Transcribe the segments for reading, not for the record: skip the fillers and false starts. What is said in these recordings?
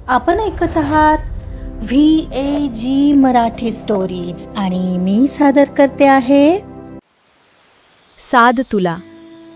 आपण ऐकत आहात VAG मराठी स्टोरीज आणि मी सादर करते आहे साद तुला,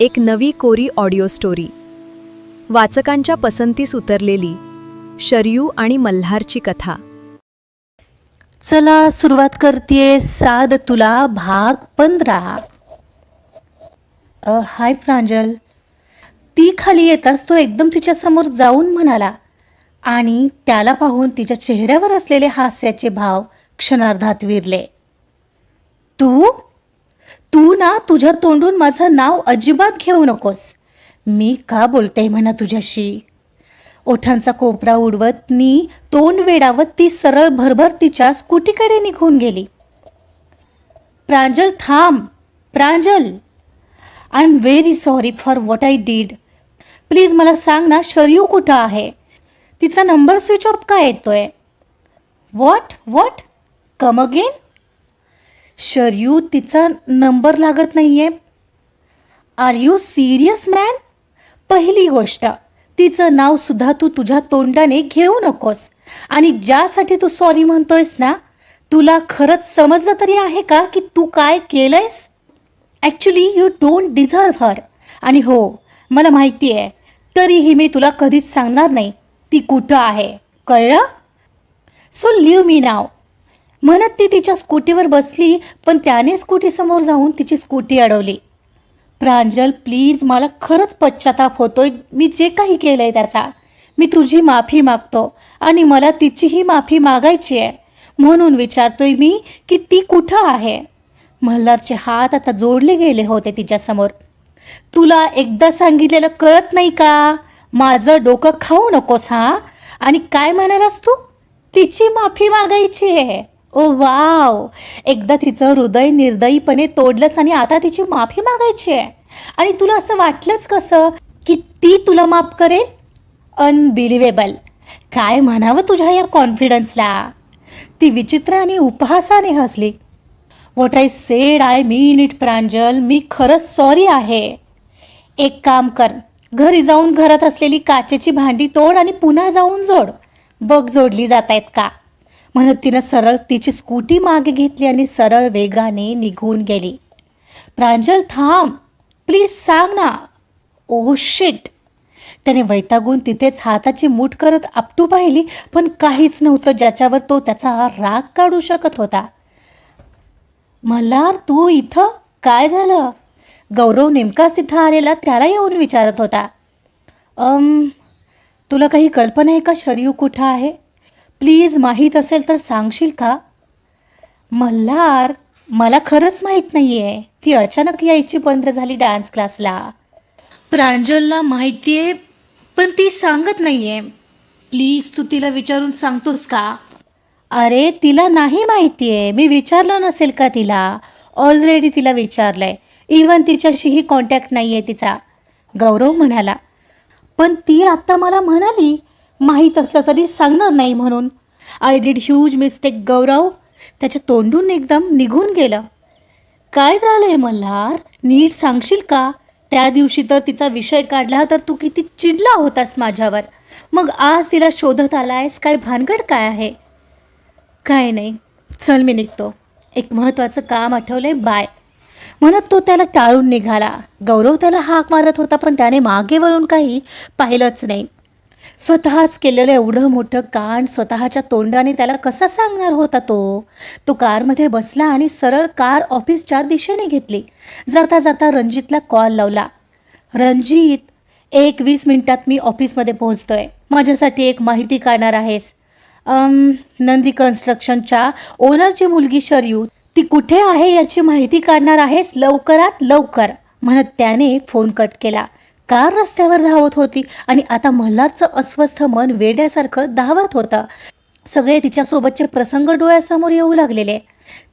एक नवी कोरी ऑडिओ स्टोरी. वाचकांच्या पसंतीस उतरलेली शरयू आणि मल्हारची कथा. चला सुरुवात करते. साद तुला भाग 15. हाय प्रांजल. ती खाली येताच तो एकदम तिच्या समोर जाऊन म्हणाला आणि त्याला पाहून तिच्या चेहऱ्यावर असलेले हास्याचे भाव क्षणार्धात विरले. तू ना तुझ्या तोंडून माझं नाव अजिबात घेऊ नकोस. मी का बोलते म्हणा तुझ्याशी. ओठांचा कोपरा उडवत तोंड वेडावत ती सरळ भरभर तिच्या स्कूटीकडे निघून गेली. प्रांजल थांब. Pranjal, I am very sorry for what I did. Please मला सांग ना शरयू कुठं आहे. तिचा नंबर स्विच ऑफ का येतोय. What come again. शरयू तिचा नंबर लागत नाहीये. Are you serious man. पहिली गोष्ट, तिचं नाव सुद्धा तू तुझ्या तोंडाने घेऊ नकोस. आणि ज्यासाठी तू सॉरी म्हणतोयस ना, तुला खरंच समजलं तरी आहे का की तू काय केलंयस. ॲक्च्युली यू डोंट डिझर्व हर. आणि हो, मला माहिती आहे, तरीही मी तुला कधीच सांगणार नाही ती कुठं आहे, कळलं. सो लिव्ह मी नाव. म्हणत ती तिच्या स्कूटीवर बसली, पण त्याने स्कूटीसमोर जाऊन तिची स्कूटी अडवली. प्रांजल प्लीज, मला खरंच पश्चाताप होतोय मी जे काही केलंय त्याचा. मी तुझी माफी मागतो आणि मला तिचीही माफी मागायची आहे. म्हणून विचारतोय मी की ती कुठं आहे. मल्हारचे हात आता जोडले गेले होते तिच्यासमोर. तुला एकदा सांगितलेलं कळत नाही का. माझं डोकं खाऊ नकोस हा. आणि काय म्हणालास तू. तिची माफी मागायची आहे. ओ वाव, एकदा तिचं हृदय निर्दयीपणे तोडलंस आणि आता तिची माफी मागायची आहे. आणि तुला असं वाटलंच कसं की ती तुला माफ करेल. अनबिलिव्हेबल. काय म्हणावं तुझ्या या कॉन्फिडन्सला. ती विचित्र आणि उपहासाने हसली. What I said I mean it Pranjal. मी खरंच सॉरी आहे. एक काम कर, घरी जाऊन घरात असलेली काचेची भांडी तोड आणि पुन्हा जाऊन जोड. बघ जोडली जात आहेत का. म्हणत तिनं सरळ तिची स्कूटी मागे घेतली आणि सरळ वेगाने निघून गेली. प्रांजल थांब, प्लीज सांग ना. Oh shit. त्याने वैतागून तिथेच हाताची मूठ करत आपटू पाहिली, पण काहीच नव्हतं ज्याच्यावर तो त्याचा राग काढू शकत होता. मल्हार, तू इथं काय झालं. गौरव नेमकाच तिथं आलेला त्याला येऊन विचारत होता. तुला काही कल्पना आहे का शरयू कुठं आहे. प्लीज माहीत असेल तर सांगशील का. मल्हार, मला खरंच माहीत नाही आहे. ती अचानक यायची बंद झाली डान्स क्लासला. प्रांजलला माहिती आहे, पण ती सांगत नाही आहे. प्लीज तू तिला विचारून सांगतोस का. अरे तिला नाही माहिती आहे. मी विचारलं नसेल का तिला. ऑलरेडी तिला विचारलंय. इवन तिच्याशीही कॉन्टॅक्ट नाही आहे तिचा. गौरव म्हणाला. पण ती आत्ता मला म्हणाली माहीत असलं तरी सांगणार नाही म्हणून. आय डिड ह्यूज मिस्टेक गौरव. त्याच्या तोंडून एकदम निघून गेलं. काय झालंय मल्हार, नीट सांगशील का. त्या दिवशी तर तिचा विषय काढला तर तू किती चिडला होतास माझ्यावर. मग आज तिला शोधत आलायस. काय भानगड काय आहे. काय नाही, चल मी निघतो. एक महत्त्वाचं काम आठवलंय, बाय. म्हणत तो त्याला टाळून निघाला. गौरव त्याला हाक मारत होता, पण त्याने मागे वळून काही पाहिलंच नाही. स्वतःच केलेलं एवढं मोठं कांड स्वतःच्या तोंडाने त्याला कसा सांगणार होता तो कारमध्ये बसला आणि सरळ कार ऑफिसच्या दिशेने घेतली. जाता जाता रणजितला कॉल लावला. रणजित, 20 मिनिटात मी ऑफिसमध्ये पोहोचतोय. माझ्यासाठी एक माहिती काढणार आहेस. नंदी कन्स्ट्रक्शनच्या ओनरची मुलगी शरयू, ती कुठे आहे याची माहिती काढणार आहेस लवकरात लवकर. म्हणत त्याने फोन कट केला. कार रस्त्यावर धावत होती आणि आता मल्हारचं अस्वस्थ मन वेड्यासारखं धावत होतं. सगळे तिच्यासोबतचे प्रसंग डोळ्यासमोर येऊ लागलेले.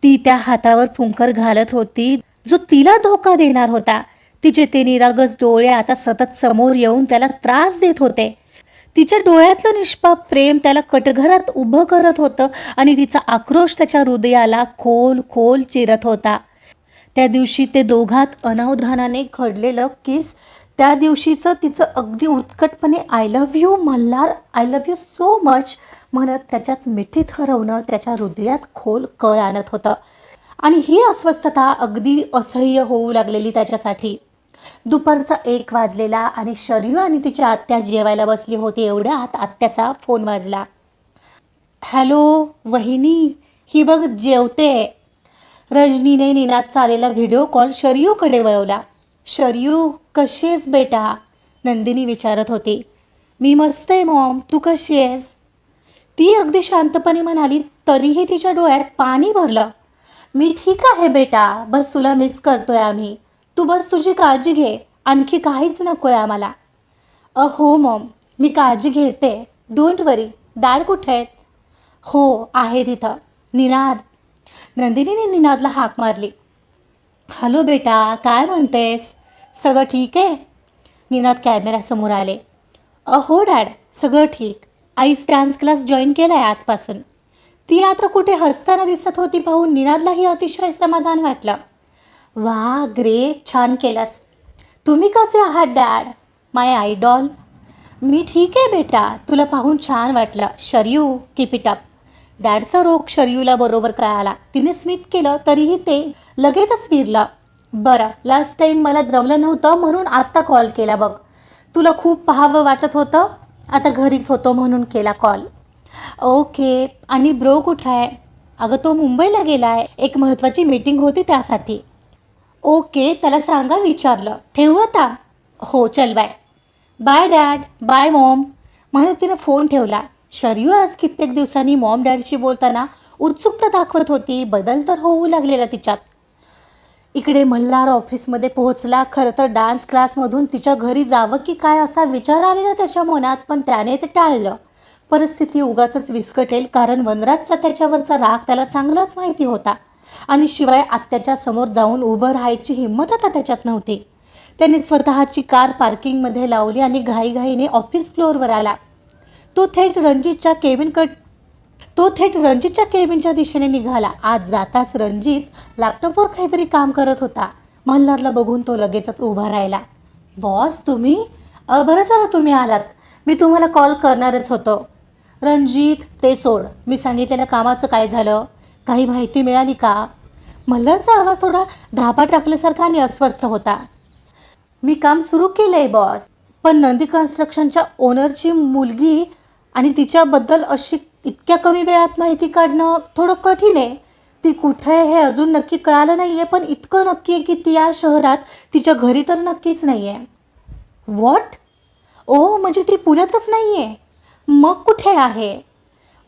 ती त्या हातावर फुंकर घालत होती जो तिला धोका देणार होता. तिचे ते निरागस डोळे आता सतत समोर येऊन त्याला त्रास देत होते. तिच्या डोळ्यातलं निष्पाप प्रेम त्याला कटघरात उभं करत होतं आणि तिचा आक्रोश त्याच्या हृदयाला खोल खोल चिरत होता. त्या दिवशी ते दोघात अनावधानाने घडलेलं किस त्या दिवशीचं तिचं अगदी उत्कटपणे I love you Malhar, I love you so much म्हणत त्याच्याच मिठीत हरवणं त्याच्या हृदयात खोल कळ आणत होतं. आणि ही अस्वस्थता अगदी असह्य होऊ लागलेली त्याच्यासाठी. दुपारचा 1 वाजलेला आणि शरयू आणि तिची आत्या जेवायला बसली होती. एवढ्यात आत्याचा फोन वाजला. हॅलो वहिनी, ही बघ जेवते. रजनीने नीनाचा आलेला व्हिडिओ कॉल शरयूकडे वळवला. शरयू कशी आहेस बेटा, नंदिनी विचारत होती. मी मस्त आहे मॉम, तू कशी आहेस? ती अगदी शांतपणे म्हणाली, तरीही तिच्या डोळ्यात पाणी भरलं. मी ठीक आहे बेटा, बस तुला मिस करतोय आम्ही. तू बस तुझी काळजी घे, आणखी काहीच नकोय आम्हाला. हो मॉम, मी काळजी घेते, डोंट वरी. डॅड कुठे आहेत? हो आहे तिथं. निनाद, नंदिनीने निनादला हाक मारली. हॅलो बेटा, काय म्हणतेस? सगळं ठीक आहे? निनाद कॅमेऱ्यासमोर आले. हो डॅड, सगळं ठीक. आईच डान्स क्लास जॉईन केला आहे आजपासून. ती आता कुठे हसताना दिसत होती पाहून निनादलाही अतिशय समाधान वाटलं. वा ग्रेट, छान केलंस. तुम्ही कसे आहात डॅड, माय आयडॉल? मी ठीक आहे बेटा, तुला पाहून छान वाटलं. Sharayu keep it up. डॅडचा रोग शरयूला बरोबर कळाला. तिने स्मित केलं तरीही ते लगेचच फिरलं. बरं, लास्ट टाईम मला जमलं नव्हतं म्हणून आत्ता कॉल केला बघ. तुला खूप पाहावं वाटत होतं, आता घरीच होतो म्हणून केला कॉल. ओके, आणि ब्रो कुठं आहे? अगं तो मुंबईला गेला आहे, एक महत्त्वाची मीटिंग होती त्यासाठी. ओके, त्याला सांगा विचारलं. ठेवू आता? हो चल bye. Bye dad, bye mom म्हणत तिनं फोन ठेवला. शरयू आज कित्येक दिवसांनी मॉम डॅडशी बोलताना उत्सुकता दाखवत होती. बदल तर होऊ लागलेला तिच्यात. इकडे मल्हार ऑफिसमध्ये पोहोचला. खरं तर डान्स क्लासमधून तिच्या घरी जावं की काय असा विचार आलेला त्याच्या मनात, पण त्याने ते टाळलं. परिस्थिती उगाचच विस्कटेल, कारण वनराजचा त्याच्यावरचा राग त्याला चांगलाच माहिती होता. आणि शिवाय आत्याच्या समोर जाऊन उभं राहायची हिंमत आता त्याच्यात नव्हती. त्याने स्वतःची कार पार्किंगमध्ये लावली आणि घाईघाईने ऑफिस फ्लोअरवर आला. तो थेट रणजितच्या केबिनच्या दिशेने निघाला. आज जाताच रणजित लॅपटॉपवर काहीतरी काम करत होता. मल्हारला बघून तो लगेचच उभा राहिला. बॉस तुम्ही? बरं झालं तुम्ही आलात, मी तुम्हाला कॉल करणारच होतो. रणजित, ते सोड, मी सांगितलेल्या कामाचं काय झालं? काही माहिती मिळाली का? मल्हारचा आवाज थोडा धापा टाकल्यासारखा आणि अस्वस्थ होता. मी काम सुरू केलं आहे बॉस, पण नंदी कन्स्ट्रक्शनच्या ओनरची मुलगी आणि तिच्याबद्दल अशी इतक्या कमी वेळात माहिती काढणं थोडं कठीण आहे. ती कुठे आहे हे अजून नक्की कळालं नाही आहे, पण इतकं नक्की आहे की ती या शहरात तिच्या घरी तर नक्कीच नाही आहे. व्हॉट? ओ, म्हणजे ती पुण्यातच नाही आहे? मग कुठे आहे?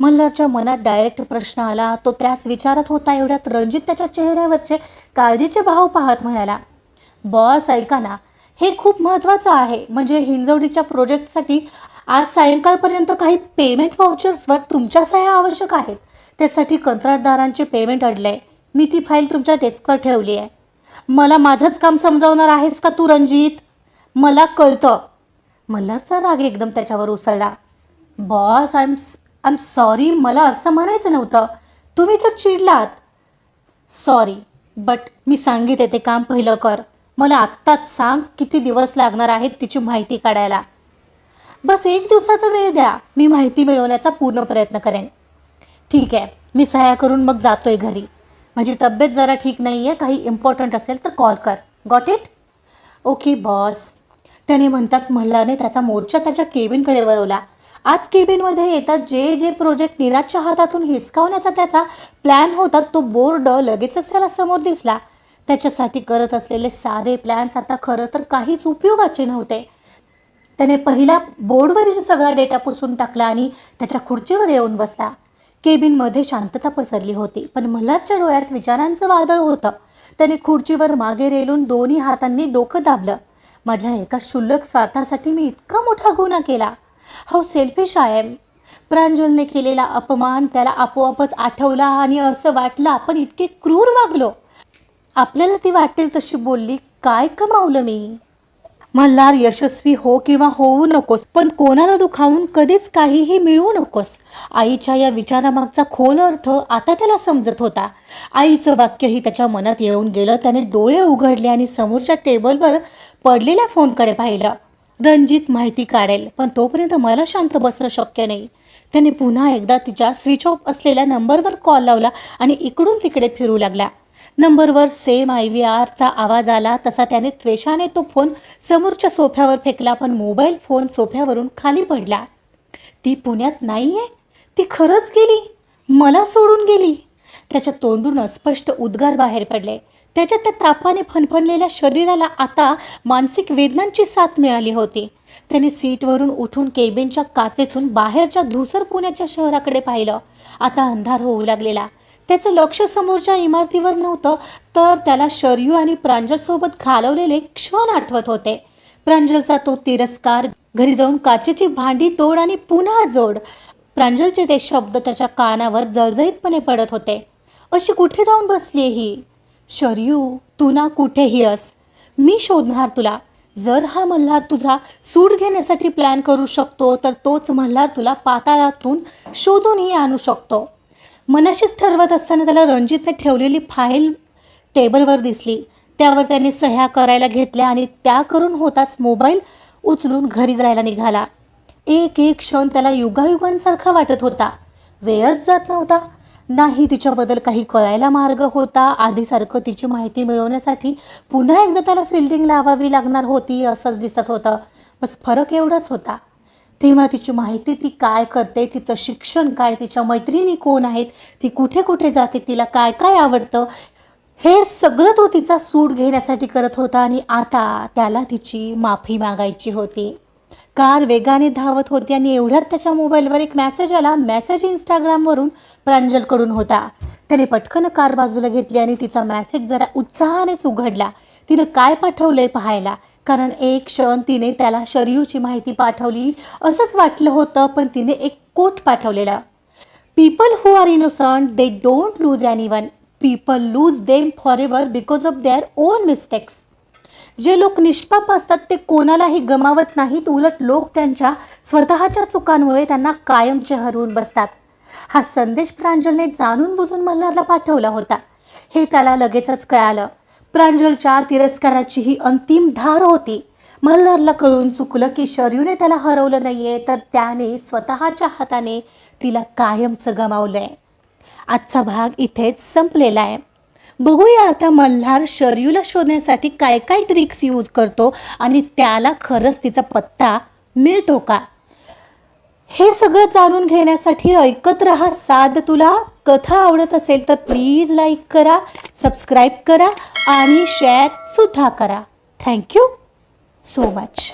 मल्हारच्या मनात डायरेक्ट प्रश्न आला. तो त्याच विचारत होता. एवढ्यात रणजित त्याच्या चेहऱ्यावरचे काळजीचे भाव पाहत म्हणाला. बॉस ऐका ना, हे खूप महत्त्वाचं आहे. म्हणजे हिंजवडीच्या प्रोजेक्टसाठी आज सायंकाळपर्यंत काही पेमेंट व्हाउचर्सवर तुमच्या सह्या आवश्यक आहेत. त्यासाठी कंत्राटदारांचे पेमेंट अडले. मी ती फाईल तुमच्या डेस्कवर ठेवली आहे. मला माझंच काम समजावणार आहेस का तू रणजित? मला कळतं. मल्हारचा राग एकदम त्याच्यावर उसळला. बॉस, आय एम सॉरी, मला असं म्हणायचं नव्हतं. तुम्ही तर चिडलात. सॉरी, बट मी सांगितले ते काम पहिलं कर. मला आत्ताच सांग किती दिवस लागणार आहेत तिची माहिती काढायला. बस 1 दिवसाचा वेळ द्या, मी माहिती मिळवण्याचा पूर्ण प्रयत्न करेन. ठीक आहे, मी सह्या करून मग जातोय घरी. माझी तब्येत जरा ठीक नाही आहे, काही इम्पॉर्टंट असेल तर कॉल कर. Got it? ओके बॉस, त्याने म्हणताच मल्हारने त्याचा मोर्चा त्याच्या केबिनकडे वळवला. आत केबिनमध्ये येतात जे प्रोजेक्ट नीनादच्या हातातून हिसकावण्याचा त्याचा प्लॅन होता, तो बोर्ड लगेचच त्याला समोर दिसला. त्याच्यासाठी करत असलेले सारे प्लॅन्स आता खरं तर काहीच उपयोगाचे नव्हते. त्याने पहिला बोर्डवरील सगळा डेटा पुसून टाकला आणि त्याच्या खुर्चीवर येऊन बसला. केबिनमध्ये शांतता पसरली होती, पण मल्हारच्या डोळ्यात विचारांचं वादळ होतं. त्याने खुर्चीवर मागे रेलून दोन्ही हातांनी डोकं दाबलं. माझ्या एका क्षुल्लक स्वार्थासाठी मी इतका मोठा गुन्हा केला. How selfish I am. प्रांजलने केलेला अपमान त्याला आपोआपच आठवला आणि असं वाटलं आपण इतके क्रूर वागलो. आपल्याला ती वाटेल तशी बोलली. काय कमावलं मी? मल्हार, यशस्वी हो किंवा होऊ नकोस, पण कोणाला दुखावून कधीच काहीही मिळवू नकोस. आईच्या या विचारामागचा खोल अर्थ आता त्याला समजत होता. आईचं वाक्यही त्याच्या मनात येऊन गेलं. त्याने डोळे उघडले आणि समोरच्या टेबलवर पडलेल्या फोनकडे पाहिलं. रणजित माहिती काढेल, पण तोपर्यंत मला शांत बसणं शक्य नाही. त्याने पुन्हा एकदा तिच्या स्विच ऑफ असलेल्या नंबरवर कॉल लावला आणि इकडून तिकडे फिरू लागला. नंबरवर सेम IVRचा आवाज आला. तसा त्याने त्वेषाने तो फोन समोरच्या सोफ्यावर फेकला, पण मोबाईल फोन सोफ्यावरून खाली पडला. ती पुण्यात नाहीये, ती खरंच गेली, मला सोडून गेली. त्याच्या तोंडून अस्पष्ट उद्गार बाहेर पडले. त्याच्या त्या तापाने फणफणलेल्या शरीराला आता मानसिक वेदनांची साथ मिळाली होती. त्याने सीटवरून उठून केबिनच्या काचेतून बाहेरच्या धुसर पुण्याच्या शहराकडे पाहिलं. आता अंधार होऊ लागलेला. त्याचं लक्ष समोरच्या इमारतीवर नव्हतं, तर त्याला शरयू आणि प्रांजलसोबत घालवलेले क्षण आठवत होते. प्रांजलचा तो तिरस्कार, घरी जाऊन काचेची भांडी तोड आणि पुन्हा जोड. प्रांजलचे ते शब्द त्याच्या कानावर जळजळीतपणे पडत होते. अशी कुठे जाऊन बसली ही? शरयू, तू ना कुठेही अस, मी शोधणार तुला. जर हा मल्हार तुझा सूड घेण्यासाठी प्लॅन करू शकतो, तर तोच मल्हार तुला पाताळातून शोधूनही आणू शकतो. मनाशीच ठरवत असताना त्याला रणजितने ठेवलेली फाईल टेबलवर दिसली. त्यावर त्याने सह्या करायला घेतल्या आणि त्या करून होताच मोबाईल उचलून घरी जायला निघाला. एक एक क्षण त्याला युगायुगांसारखा वाटत होता. वेळच जात नव्हता. नाही तिच्याबद्दल काही कळायला मार्ग होता. आधीसारखं तिची माहिती मिळवण्यासाठी पुन्हा एकदा त्याला फिल्डिंग लावावी लागणार होती असंच दिसत होतं. बस फरक एवढाच होता. तेव्हा तिची माहिती, ती काय करते, तिचं शिक्षण काय, तिच्या मैत्रिणी कोण आहेत, ती कुठे कुठे जाते, तिला काय काय आवडतं, हे सगळं तो तिचा सूड घेण्यासाठी करत होता. आणि आता त्याला तिची माफी मागायची होती. कार वेगाने धावत होती आणि एवढ्यात त्याच्या मोबाईलवर एक मेसेज आला. मेसेज इंस्टाग्रामवरून प्रांजलकडून होता. त्याने पटकन कार बाजूला घेतली आणि तिचा मेसेज जरा उत्साहानेच उघडला. तिनं काय पाठवलंय पाहायला, कारण एक क्षण तिने त्याला शरयूची माहिती पाठवली असंच वाटलं होतं, पण तिने एक कोट पाठवलेला. People who are innocent they don't lose anyone, people lose them for ever because of their own mistakes. जे लोक निष्पाप असतात ते कोणालाही गमावत नाहीत, उलट लोक त्यांच्या स्वतःच्या चुकांमुळे त्यांना कायमचे हरवून बसतात. हा संदेश प्रांजलने जाणून बुजून मल्हारला पाठवला होता. हे त्याला लगेचच कळालं. प्रांजलच्या तिरस्काराची ही अंतिम धार होती. मल्हारला कळून चुकलं की शरयूने त्याला हरवलं नाहीये, तर त्याने स्वतःच्या हाताने तिला कायमचं गमावलंय. आजचा भाग इथेच संपलेला आहे. बघूया आता मल्हार शरयूला शोधण्यासाठी काय काय ट्रिक्स यूज करतो आणि त्याला खरंच तिचा पत्ता मिळतो का. हे सगळं जाणून घेण्यासाठी ऐकत रहा साद. तुला कथा आवडत असेल तर प्लीज लाईक करा, सबस्क्राईब करा आणि शेअर सुद्धा करा. Thank you so much.